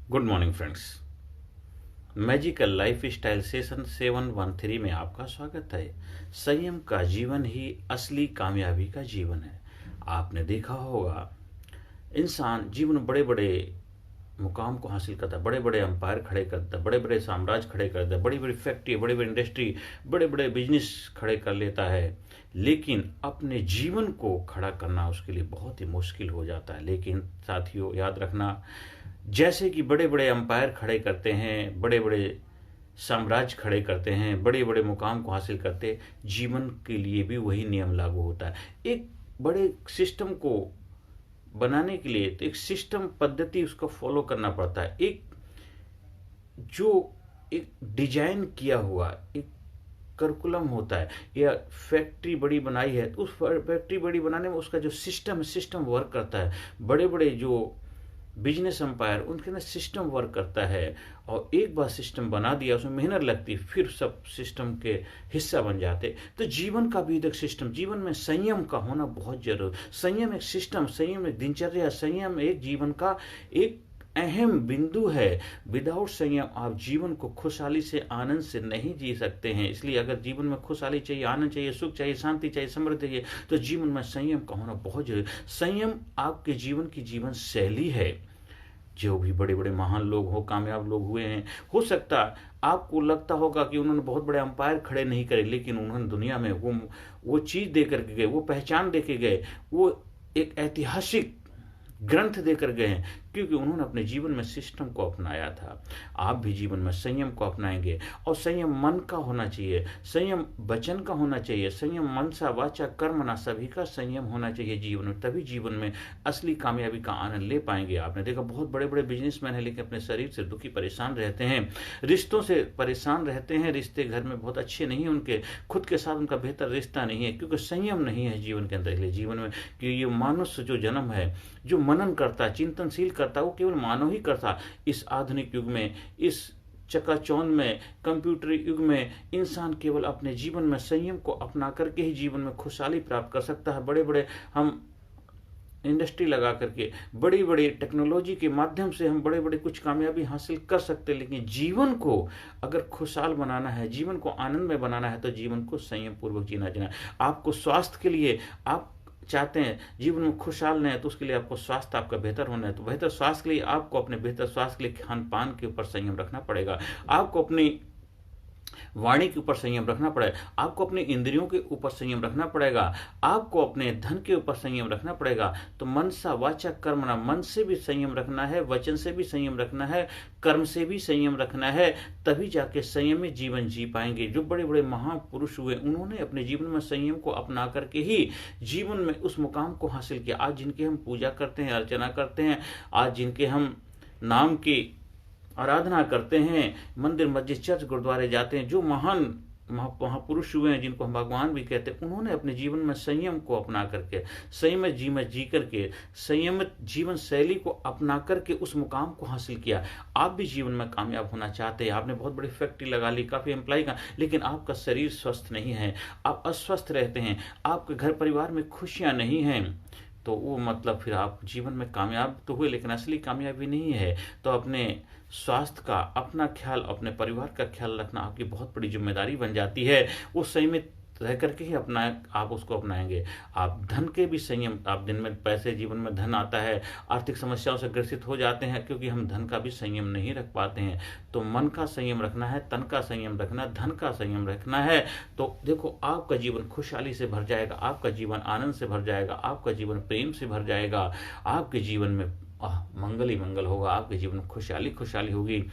Good morning friends. Magical life style session 713 में आपका स्वागत है। संयम का जीवन ही असली कामयाबी का जीवन है। आपने देखा होगा, इंसान जीवन में बड़े बड़े मुकाम को हासिल करता है, बड़े बड़े अंपायर खड़े करता है, बड़े बड़े साम्राज्य खड़े करता है, बड़ी बड़ी फैक्ट्री, बड़ी बड़ी इंडस्ट्री, बड़े बड़े बिजनेस खड़े कर लेता है। लेकिन अपने जीवन को खड़ा करना उसके लिए बहुत ही मुश्किल हो जाता है। लेकिन साथियों, याद रखना, जैसे कि बड़े बड़े अंपायर खड़े करते हैं, बड़े बड़े साम्राज्य खड़े करते हैं, बड़े बड़े मुकाम को हासिल करते हैं, जीवन के लिए भी वही नियम लागू होता है। एक बड़े सिस्टम को बनाने के लिए तो एक सिस्टम पद्धति उसको फॉलो करना पड़ता है। जो एक डिजाइन किया हुआ एक करिकुलम होता है, या फैक्ट्री बड़ी बनाई है तो उस फैक्ट्री बड़ी बनाने में उसका जो सिस्टम वर्क करता है। बड़े बड़े जो बिजनेस एम्पायर, उनके अंदर सिस्टम वर्क करता है, और एक बार सिस्टम बना दिया, उसमें मेहनत लगती, फिर सब सिस्टम के हिस्सा बन जाते। तो जीवन का भी एक सिस्टम, जीवन में संयम का होना बहुत जरूरी। संयम एक सिस्टम, संयम एक दिनचर्या, संयम एक जीवन का एक अहम बिंदु है। विदाउट संयम आप जीवन को खुशहाली से, आनंद से नहीं जी सकते हैं। इसलिए अगर जीवन में खुशहाली चाहिए, आनंद चाहिए, सुख चाहिए, शांति चाहिए, समृद्धि चाहिए, तो जीवन में संयम का होना बहुत जरूरी। संयम आपके जीवन की जीवन शैली है। जो भी बड़े बड़े महान लोग हो, कामयाब लोग हुए हैं, हो सकता है आपको लगता होगा कि उन्होंने बहुत बड़े अंपायर खड़े नहीं करे, लेकिन उन्होंने दुनिया में वो चीज दे करके गए, वो पहचान दे के गए, वो एक ऐतिहासिक ग्रंथ देकर गए हैं, क्योंकि उन्होंने अपने जीवन में सिस्टम को अपनाया था। आप भी जीवन में संयम को अपनाएंगे, और संयम मन का होना चाहिए, संयम वचन का होना चाहिए, संयम मनसा वाचा कर्मणा सभी का संयम होना चाहिए जीवन में। तभी जीवन में असली कामयाबी का आनंद ले पाएंगे। आपने देखा, बहुत बड़े बड़े बिजनेसमैन हैं, लेकिन अपने शरीर से दुखी परेशान रहते हैं, रिश्तों से परेशान रहते हैं, रिश्ते घर में बहुत अच्छे नहीं हैं उनके, खुद के साथ उनका बेहतर रिश्ता नहीं है, क्योंकि संयम नहीं है जीवन के अंदर। इसलिए जीवन में कि ये मनुष्य जो जन्म है, जो मनन करता है, चिंतनशील करता है, वो केवल मानव ही करता। इस आधुनिक युग में, इस चकाचौंध में, कंप्यूटर युग में इंसान केवल अपने जीवन में संयम को अपना करके ही जीवन में खुशहाली प्राप्त कर सकता है। बड़े बड़े हम इंडस्ट्री लगा करके, बड़ी बड़ी टेक्नोलॉजी के माध्यम से हम बड़े बड़े कुछ कामयाबी हासिल कर सकते हैं, लेकिन जीवन को अगर खुशहाल बनाना है, जीवन को आनंद में बनाना है, तो जीवन को संयम पूर्वक जीना है। आपको स्वास्थ्य के लिए, आप चाहते हैं जीवन में खुशहाल नहीं है, तो उसके लिए आपको स्वास्थ्य आपका बेहतर होना है। तो बेहतर स्वास्थ्य के लिए आपको अपने बेहतर स्वास्थ्य के लिए खान पान के ऊपर संयम रखना पड़ेगा, आपको अपनी वाणी के ऊपर संयम रखना पड़ेगा, आपको अपने इंद्रियों के ऊपर संयम रखना पड़ेगा, आपको अपने धन के ऊपर संयम रखना पड़ेगा। तो मनसा वाचा कर्मणा, मन से भी संयम रखना है, वचन से भी संयम रखना है, कर्म से भी संयम रखना है, तभी जाके संयमित जीवन जी पाएंगे। जो बड़े बड़े महापुरुष हुए, उन्होंने अपने जीवन में संयम को अपना करके ही जीवन में उस मुकाम को हासिल किया। आज जिनकी हम पूजा करते हैं, अर्चना करते हैं, आज जिनके हम नाम की आराधना करते हैं, मंदिर मस्जिद चर्च गुरुद्वारे जाते हैं, जो महान महापुरुष हुए हैं, जिनको हम भगवान भी कहते हैं, उन्होंने अपने जीवन में संयम को अपना करके, संयमित जीवन जी करके, संयमित जीवन शैली को अपना करके उस मुकाम को हासिल किया। आप भी जीवन में कामयाब होना चाहते हैं, आपने बहुत बड़ी फैक्ट्री लगा ली, काफी एम्प्लॉय का, लेकिन आपका शरीर स्वस्थ नहीं है, आप अस्वस्थ रहते हैं, आपके घर परिवार में खुशियां नहीं हैं, तो वो मतलब फिर आप जीवन में कामयाब तो हुए, लेकिन असली कामयाबी नहीं है। तो अपने स्वास्थ्य का, अपना ख्याल, अपने परिवार का ख्याल रखना आपकी बहुत बड़ी जिम्मेदारी बन जाती है। वो संयमित रह करके ही आप उसको अपनाएंगे। आप धन के भी संयम, आप दिन में पैसे, जीवन में धन आता है, आर्थिक समस्याओं से ग्रसित हो जाते हैं, क्योंकि हम धन का भी संयम नहीं रख पाते हैं। तो मन का संयम रखना है, तन का संयम रखना है, धन का संयम रखना है, तो देखो आपका जीवन खुशहाली से भर जाएगा, आपका जीवन आनंद से भर जाएगा, आपका जीवन प्रेम से भर जाएगा, आपके जीवन में मंगल ही मंगल होगा, आपके जीवन में खुशहाली खुशहाली होगी।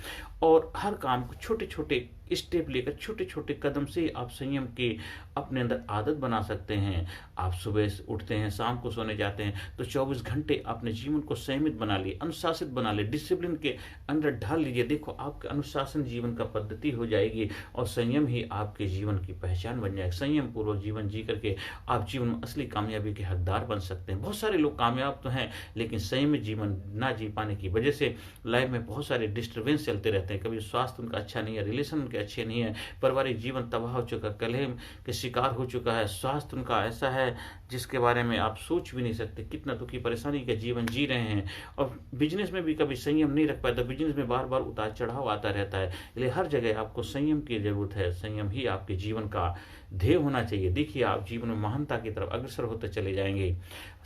और हर काम को छोटे छोटे स्टेप लेकर, छोटे छोटे कदम से आप संयम की अपने अंदर आदत बना सकते हैं। आप सुबह उठते हैं, शाम को सोने जाते हैं, तो 24 घंटे अपने जीवन को संयमित बना लिए, अनुशासित बना लिए, डिसिप्लिन के अंदर ढाल लीजिए। देखो आपके अनुशासन जीवन का पद्धति हो जाएगी, और संयम ही आपके जीवन की पहचान बन जाएगी। संयम पूर्वक जीवन जी करके आप जीवन में असली कामयाबी के हकदार बन सकते हैं। बहुत सारे लोग कामयाब तो हैं, लेकिन संयमित जीवन ना जी पाने की वजह से लाइफ में बहुत सारे डिस्टर्बेंस चलते रहते हैं। कभी स्वास्थ्य उनका अच्छा नहीं है, रिलेशन उनके के अच्छे नहीं है, पारिवारिक जीवन तबाह हो चुका, कलह के शिकार हो चुका है, स्वास्थ्य उनका ऐसा है जिसके बारे में आप सोच भी नहीं सकते, कितना दुखी परेशानी का जीवन जी रहे हैं। और बिजनेस में भी कभी संयम नहीं रख पाए तो बिजनेस में बार बार उतार चढ़ाव आता रहता है। इसलिए हर जगह आपको संयम की जरूरत है। संयम ही आपके जीवन का ध्येय होना चाहिए। देखिए, आप जीवन में महानता की तरफ अग्रसर होते चले जाएंगे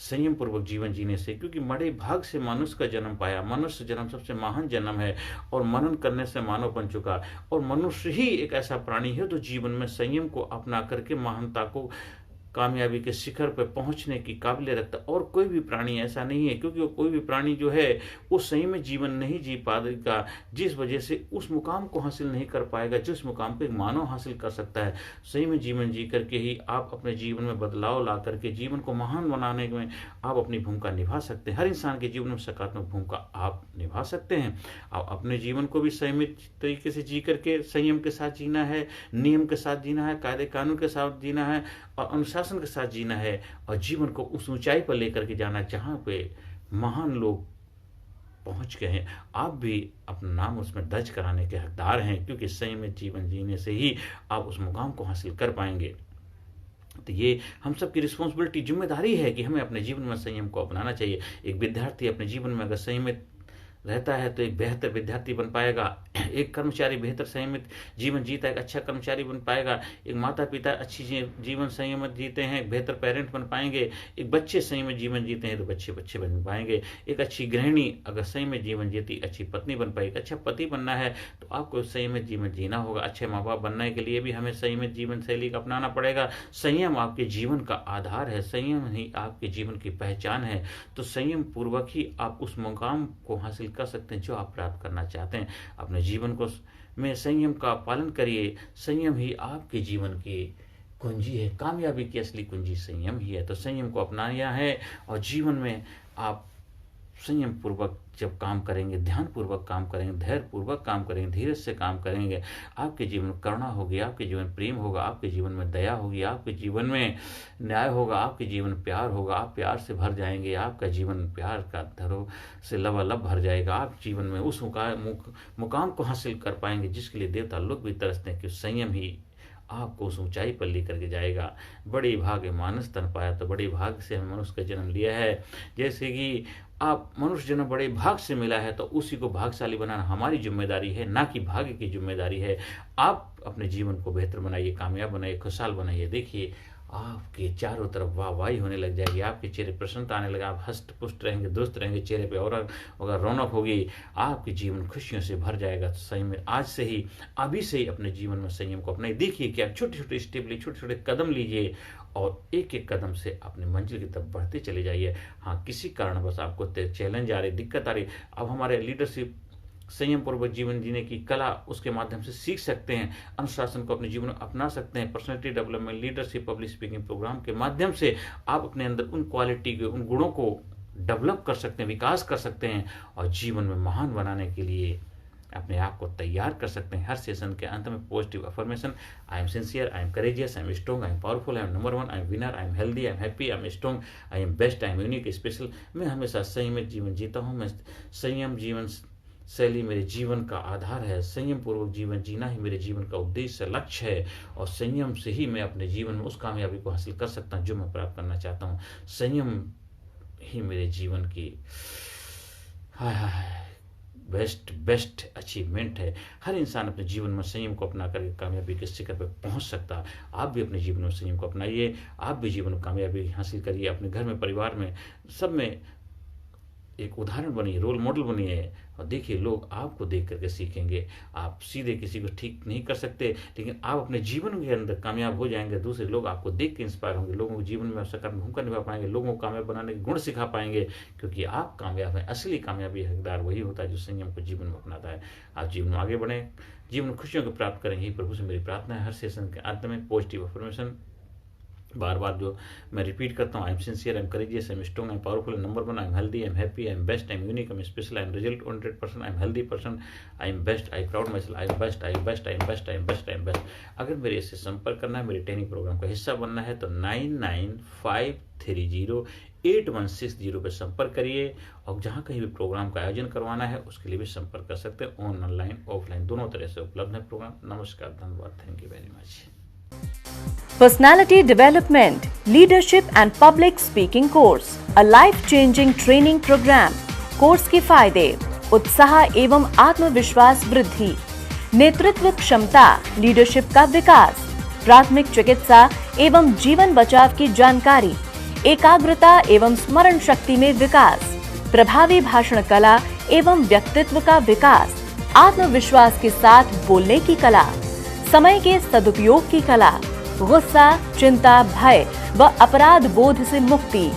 संयम पूर्वक जीवन जीने से, क्योंकि बड़े भाग से मनुष्य का जन्म पाया। मनुष्य जन्म सबसे महान जन्म है और मनन करने से मानव बन चुका। और मनुष्य ही एक ऐसा प्राणी है जो जीवन में संयम को अपना करके महानता को, कामयाबी के शिखर पर पहुंचने की काबिलियत रखता। और कोई भी प्राणी ऐसा नहीं है, क्योंकि कोई भी प्राणी जो है वो सही में जीवन नहीं जी पाएगा, जिस वजह से उस मुकाम को हासिल नहीं कर पाएगा जिस मुकाम को एक मानव हासिल कर सकता है। सही में जीवन जी करके ही आप अपने जीवन में बदलाव ला करके जीवन को महान बनाने में आप अपनी भूमिका निभा सकते हैं। हर इंसान के जीवन में सकारात्मक भूमिका आप निभा सकते हैं। आप अपने जीवन को भी संयमित तरीके से जी करके संयम के साथ जीना है, नियम के साथ जीना है, कायदे कानून के साथ जीना है और अनुशासन के साथ जीना है, और जीवन को उस ऊंचाई पर लेकर के जाना जहां पे महान लोग पहुंच गए हैं। आप भी अपना नाम उसमें दर्ज कराने के हकदार हैं, क्योंकि संयमित जीवन जीने से ही आप उस मुकाम को हासिल कर पाएंगे। तो ये हम सब की रिस्पॉन्सिबिलिटी, जिम्मेदारी है कि हमें अपने जीवन में संयम को अपनाना चाहिए। एक विद्यार्थी अपने जीवन में अगर संयमित रहता है तो एक बेहतर विद्यार्थी बन पाएगा। एक कर्मचारी बेहतर संयमित जीवन जीता है, एक अच्छा कर्मचारी बन पाएगा। एक माता पिता अच्छी जीवन संयमित जीते हैं, बेहतर पेरेंट बन पाएंगे। एक बच्चे संयमित जीवन जीते हैं तो बच्चे बच्चे बन पाएंगे। एक अच्छी गृहिणी अगर संयमित जीवन जीती, अच्छी पत्नी बन पाएगी। अच्छा पति बनना है तो आपको संयमित जीवन जीना होगा। अच्छे माँ बाप बनने के लिए भी हमें संयमित जीवन शैली का अपनाना पड़ेगा। संयम आपके जीवन का आधार है, संयम ही आपके जीवन की पहचान है। तो संयम पूर्वक ही आप उस मुकाम को हासिल कर सकते हैं जो आप प्राप्त करना चाहते हैं। अपने जीवन को में संयम का पालन करिए। संयम ही आपके जीवन की कुंजी है। कामयाबी की असली कुंजी संयम ही है। तो संयम को अपनाया है और जीवन में आप संयम पूर्वक जब काम करेंगे, ध्यान पूर्वक काम करेंगे, धैर्य पूर्वक काम करेंगे, धीरज से काम करेंगे, आपके जीवन में करुणा होगी, आपके जीवन में प्रेम होगा, आपके जीवन में दया होगी, आपके जीवन में न्याय होगा, आपके जीवन में प्यार होगा। आप प्यार से भर जाएंगे, आपका जीवन प्यार का धरो से लबालब भर जाएगा। आप जीवन में उस मुकाम को हासिल कर पाएंगे जिसके लिए देवता लोग भी तरसते हैं कि संयम ही आपको उस ऊंचाई पर लेकर के जाएगा। बड़े भाग्य मानस तन पाया, तो बड़े भाग्य से हमें मनुष्य का जन्म लिया है। जैसे कि आप मनुष्य जन्म बड़े भाग से मिला है तो उसी को भाग्यशाली बनाना हमारी जिम्मेदारी है, ना कि भाग्य की जिम्मेदारी है। आप अपने जीवन को बेहतर बनाइए, कामयाब बनाइए, खुशहाल बनाइए। देखिए, आपके चारों तरफ वाहवाही होने लग जाएगी, आपके चेहरे प्रसन्नता आने लगा, आप हष्ट पुष्ट रहेंगे, दुरुस्त रहेंगे, चेहरे पे और रौनक होगी, आपके जीवन खुशियों से भर जाएगा। तो सही में आज से ही, अभी से ही अपने जीवन में संयम को अपनाइए। देखिए कि आप छोटे छोटे स्टेप लीजिए, छोटे छोटे कदम लीजिए और एक एक कदम से अपने मंजिल की तरफ बढ़ते चले जाइए। हाँ, किसी कारणवश आपको चैलेंज आ रही, दिक्कत आ रही, अब हमारे लीडरशिप संयम पूर्वक जीवन जीने की कला उसके माध्यम से सीख सकते हैं, अनुशासन को अपने जीवन में अपना सकते हैं। Personality development, leadership, public speaking program के माध्यम से आप अपने अंदर उन क्वालिटी के, उन गुणों को डेवलप कर सकते हैं, विकास कर सकते हैं और जीवन में महान बनाने के लिए अपने आप को तैयार कर सकते हैं। हर सेशन के अंत में positive affirmation, I am sincere, I am courageous, I am strong, I am powerful, I am number one, I am winner, I am healthy, I am happy, I am strong, I am best, I am unique, special. मैं हमेशा संयमित जीवन जीता हूँ। मैं संयम जीवन शैली मेरे जीवन का आधार है। संयम पूर्वक जीवन जीना ही मेरे जीवन का उद्देश्य, लक्ष्य है और संयम से ही मैं अपने जीवन में उस कामयाबी को हासिल कर सकता हूँ जो मैं प्राप्त करना चाहता हूँ। संयम ही मेरे जीवन की बेस्ट अचीवमेंट है। हर इंसान अपने जीवन में संयम को अपना करके कामयाबी के शिखर पर पहुंच सकता है। आप भी अपने जीवन में संयम को अपनाइए, आप भी जीवन में कामयाबी हासिल करिए। अपने घर में, परिवार में, सब में एक उदाहरण बनिए, रोल मॉडल बनिए और देखिए लोग आपको देख करके सीखेंगे। आप सीधे किसी को ठीक नहीं कर सकते, लेकिन आप अपने जीवन के अंदर कामयाब हो जाएंगे, दूसरे लोग आपको देख के इंस्पायर होंगे, लोगों को जीवन में सकारात्मक भूमिका निभा पाएंगे, लोगों को कामयाब बनाने के गुण सिखा पाएंगे, क्योंकि आप कामयाब हैं। असली कामयाबी हकदार वही होता है जो संयम को जीवन में अपनाता है। आप जीवन में आगे बढ़ें, जीवन में खुशियों को प्राप्त करेंगे, प्रभु से मेरी प्रार्थना है। हर सेशन के अंत में पॉजिटिव अफर्मेशन, बार बार जो मैं रिपीट करता हूँ, I am sincere, I am courageous, I am strong, I am powerful, number 1, I am healthy, I am happy, I am best, I am unique, I am special, I am result 100%, I am healthy person, I am best, I proud my self, I am best, I am best, I am best, I am best, I am best. अगर मेरे इससे संपर्क करना है, मेरे training programme का हिस्सा बनना है तो 99530816 पर संपर्क करिए। और जहाँ कहीं भी प्रोग्राम का आयोजन करवाना है उसके लिए भी संपर्क कर सकते हैं। ऑनलाइन ऑफलाइन दोनों तरह से उपलब्ध है प्रोग्राम। नमस्कार, धन्यवाद, thank you very much. Personality Development, Leadership and Public Speaking Course, a life-changing training program. Course के फायदे: उत्साह एवं आत्मविश्वास वृद्धि, नेतृत्व क्षमता, लीडरशिप का विकास, प्राथमिक चिकित्सा एवं जीवन बचाव की जानकारी, एकाग्रता एवं स्मरण शक्ति में विकास, प्रभावी भाषण कला एवं व्यक्तित्व का विकास, आत्मविश्वास के साथ बोलने की कला, समय के सदुपयोग की कला, गुस्सा, चिंता, भय व अपराध बोध से मुक्ति,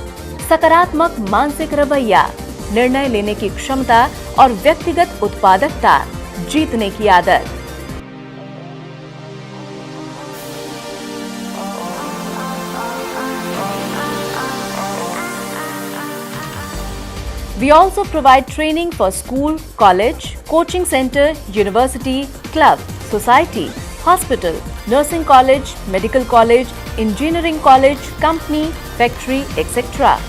सकारात्मक मानसिक रवैया, निर्णय लेने की क्षमता और व्यक्तिगत उत्पादकता, जीतने की आदत। We also provide training for school, college, coaching center, university, club, society, hospital, nursing college, medical college, engineering college, company, factory, etc.